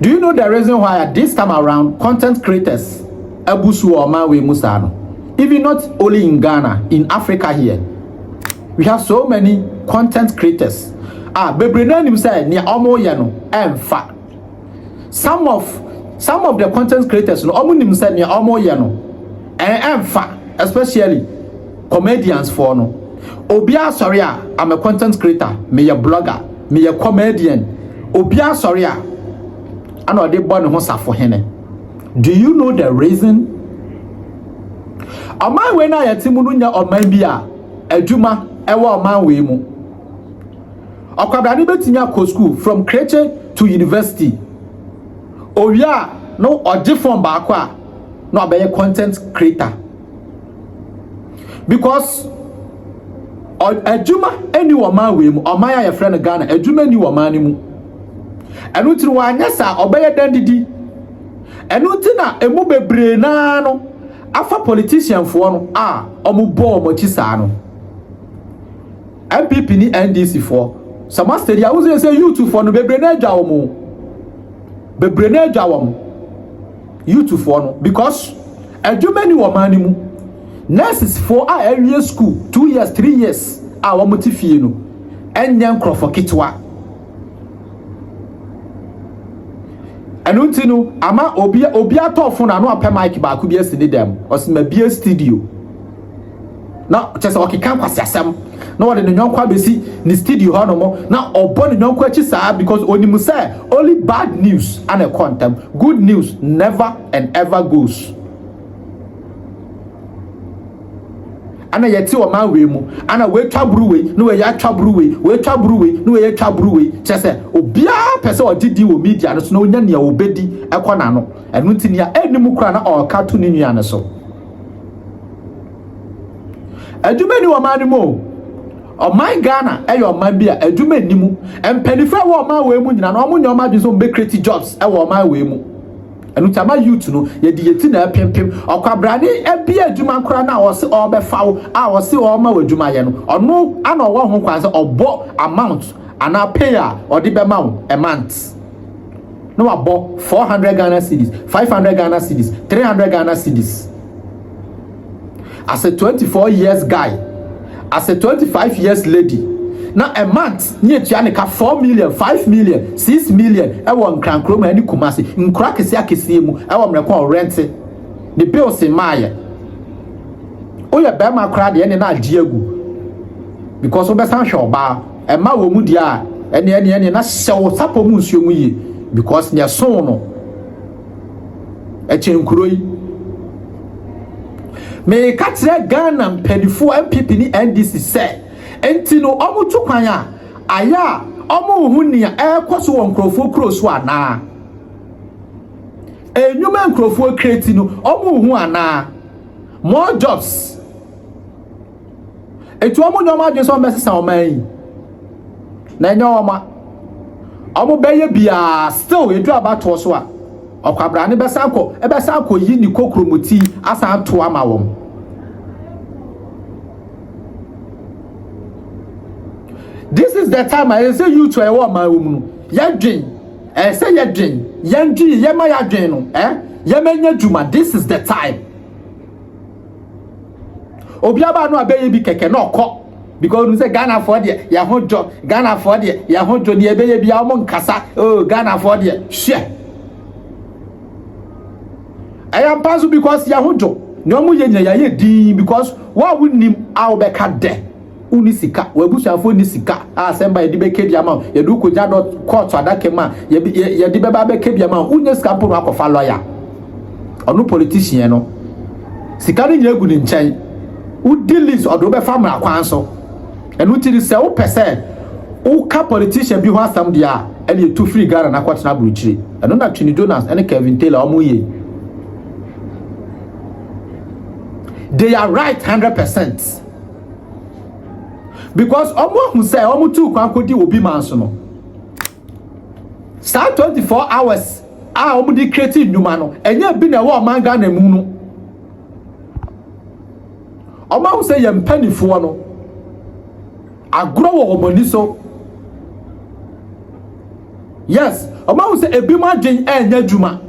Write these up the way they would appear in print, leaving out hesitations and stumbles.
Do you know the reason why this time around content creators abusu or man we musano? Even not only in Ghana, in Africa here, we have so many content creators. Bebrena nim say near omo ye no emfa. Some of the content creators no omo nim say near omo ye no emfa, especially comedians for no. Obia sorry I'm a content creator, me a blogger, me a comedian. Obia sorry I know they born ho safo hene. Do you know the reason? Aman we na yetimu no nya oman bi a adwuma ewo oman we mu. Okabrani betimi akọ school from creche to university. Oya no oje form ba akọ a no abeye content creator. Because adwuma eni oman we mu, oman ya friend Ghana, adwuma ni oman ni mu. Enu tiri wanya sa obeye dandidi. Enu ti na emu bebre na no afa politician fo no omu bo omochi sa no. MPP ni NDC fo sama steady awuze say YouTube fo no bebre na adwa wo bebre na adwa wo YouTube fo no because adwuma ni wo man ni mu. Nurses for area school 2 years 3 years wo moti fie no enya nkrofo kitwa. Anunti no ama obi atofo na no apɛ mic ba ku bi asini dem osima bi studio na chese okeka kwase asem na wode ne nyonkwa besi ni studio ho no mo na obo ne nyonkwa achi saa because onimu say only bad news and a content, good news never and ever goes. Ana yeti o man we mu ana we twabruwe no we ya twabruwe we twabruwe no we ya twabruwe chese obia pese o didi wo media no so na onya ne obedi ekona no enu ntini ya enimu kura na o ka to ni nua ne so adumani wo man mo o man Ghana eyo man bia adumani mu empanifa wo man we mu nyina no omo nyoma bi so be create jobs e wo man we mu enu tama youth no ye di yeti na pempem okwabrane ebia adwuma kora na wo se obefawo wo se o ma wadwuma ye no ono ana wo ho kwan se obo amount ana pay or the be ma a month no abo 400 Ghana cedis 500 Ghana cedis 300 Ghana cedis as a 24 years guy, as a 25 years lady. Now a month near Chianica 4 million, 5 million, 6 million. I want Crancroma and Kumasi in Krakisiakisimu. I want to rent it. The bills in Maya. Oh, yeah, Bama cried the end of Diego because of the Sancho bar and Mawumudia and the end and that's so Sapomus because they are so no. A chain croi. May catch that gun and penny for MPP ni NDC say. Enti no omu tukwanya aya omu hunia ekwaso won krofo kroso ana enyuma nkrofo create no omu hu ana more jobs etu omu nyoma adwe so mesesa oman na nyoma omu beye bia still edu abato so a okwabra ne besa akọ yi ni kokromoti asa ato ama won. This is the time I say you to a woman. Yadrin, I say Yadrin, Yanji, Yama Yadrin, Yamanya Juma. This is the time. Obiaba no baby keke no ko because we say Ghana for the Yahojo, Ghana for the Yahojo, the baby Amon Kasa, oh Ghana for the share. I am puzzled because Yahojo, no more ye because what would name our back at there? Unisika webushafo ni sika asemba yedi beke diama yedu koja dot court adake ma yedi beba beke diama unye sika pono akofa lawyer onu politician no sika ni nyegu ni nchen u dealings odo be fa mra kwan so enu tiri se u pese u ka politician bi ho asam dia ene tu free Ghana na kwat na buruchire enu na Twini Jonas ene Kevin Taylor omuye they are right 100%. Because omo who say omo tu kwankodi obi manso no start 24 hours omo di creative nyuma no enye bi na wo man Ghana mu no omo who say yem panifo no agro wo omoni so Yes, Oma will say a bima jing and yajuma.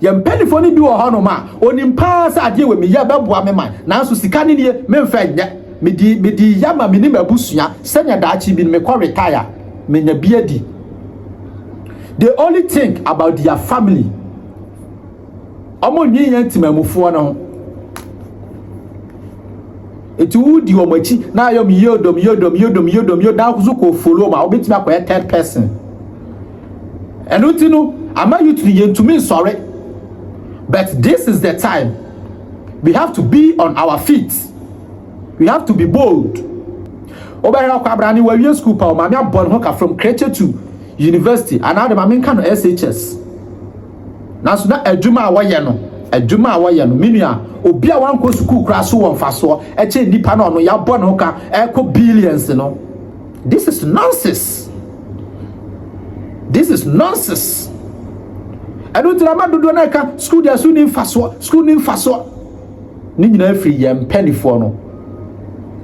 Yam penny for ni do a honoma, on him pass a deal with me, yabba man. Now, so sikani ye, men fed midi yama minima busia, send your dachi bin me call retire, men a beardy. They only think about their family. Omo nyi yantima mufuwa no. It would you omochi na yom yodom da kuzuko follow ma obetimi akoye third person. And you know, am I you to me sorry? But this is the time. We have to be on our feet. We have to be bold. Obera kwabrani we school pa o mama born hoka from Kyekyeku University and now the mama kan SHS. Now so na adwuma awoye no minua obi a wan ko school kra so won faso e che nipa na ono ya born hoka e ko billions no. This is nonsense. This is nonsense. I don't know do na ka school dia school ni faso ni nyina free yam penny for no.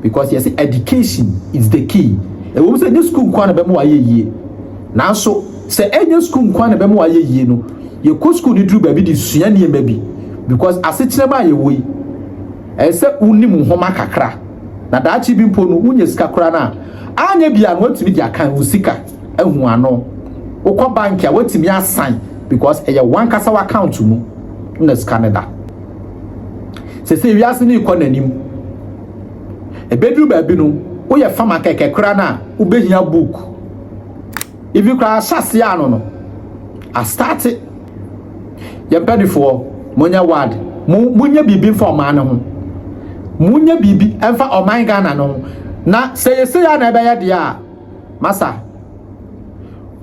Because you see education is the key. E wo say this school kwa na be mo ayeye. Na so say any school kwa na be mo ayeye no. Ye ko school ni dru ba bi di sua ne ma bi because asetena ma ye woi e se unim homa kakra na daachi bi mpo no unye sika kra na anya bia no watimi dia kan usika ehu ano ukọ bank a watimi assign because e ye one kasa account mu na sika ne da se wiase ni ikọ nanim e bedru ba bi no wo ye fama keke kra na ubehia book if you kra asase ano no I started ye pedifo monya word munya bibi for man ho munya bibi emfa oman Ghana no na say ya na be ya dia masa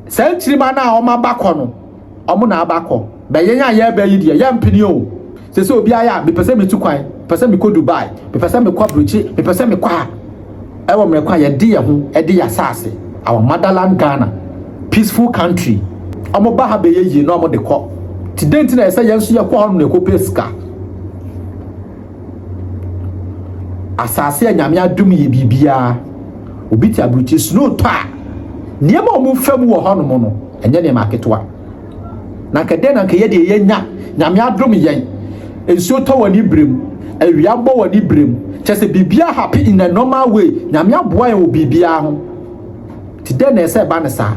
say chirima na o mabakọ no omo na abakọ be yenya ya be yi dia ya mpini o say obi aya be pese me tu kwan pese me ko Dubai be pese me ko Bruchi be pese me kwa e wo me kwa ye dia ho e dia sase our motherland Ghana peaceful country omo ba ha be ye no omo de ko tidenti na say yenso ye ko hono na ko peska asase anyame adum ye bibia obi ti Bruchi snow to a niema omo fam wo hono mo no enye ne marketwa na kede na ke ye de ye nya nyame adum yen enso to wani brem awia bo wani brem chese bibia happy in a normal way nyame aboa ye wo bibia ho tidenti na say ba ne sa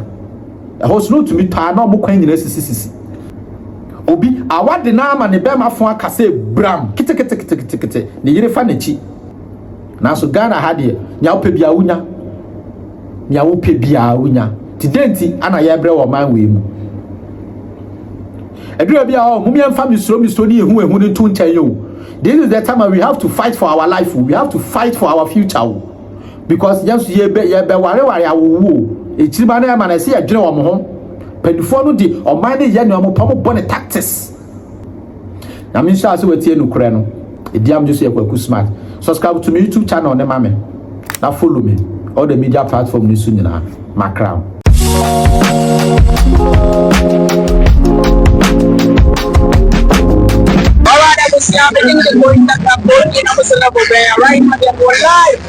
e ho snow to me pa na omo kwan nyina sisi obi awade na ama ne bema fo aka se bram kete ne yire fa na chi na so Ghana ha de nya wo pe bia wunya tidenti ana ya bre wo man we mu edura bia o mumia mfa misro ni ehu ne tu nchen yo. This is the time we have to fight for our life. We have to fight for our future because yes ye be ware awowo echiriba na ma na se ya dwene wo mo ho pedifo no di o man ne ye ne o pam bo ne tactics na me sha se wetie no kure no ediam just ye KwakuSmart. Subscribe to my YouTube channel ne mame na follow me all the media platform ni su nyina macrown. Right now they're live.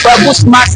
KwakuSmart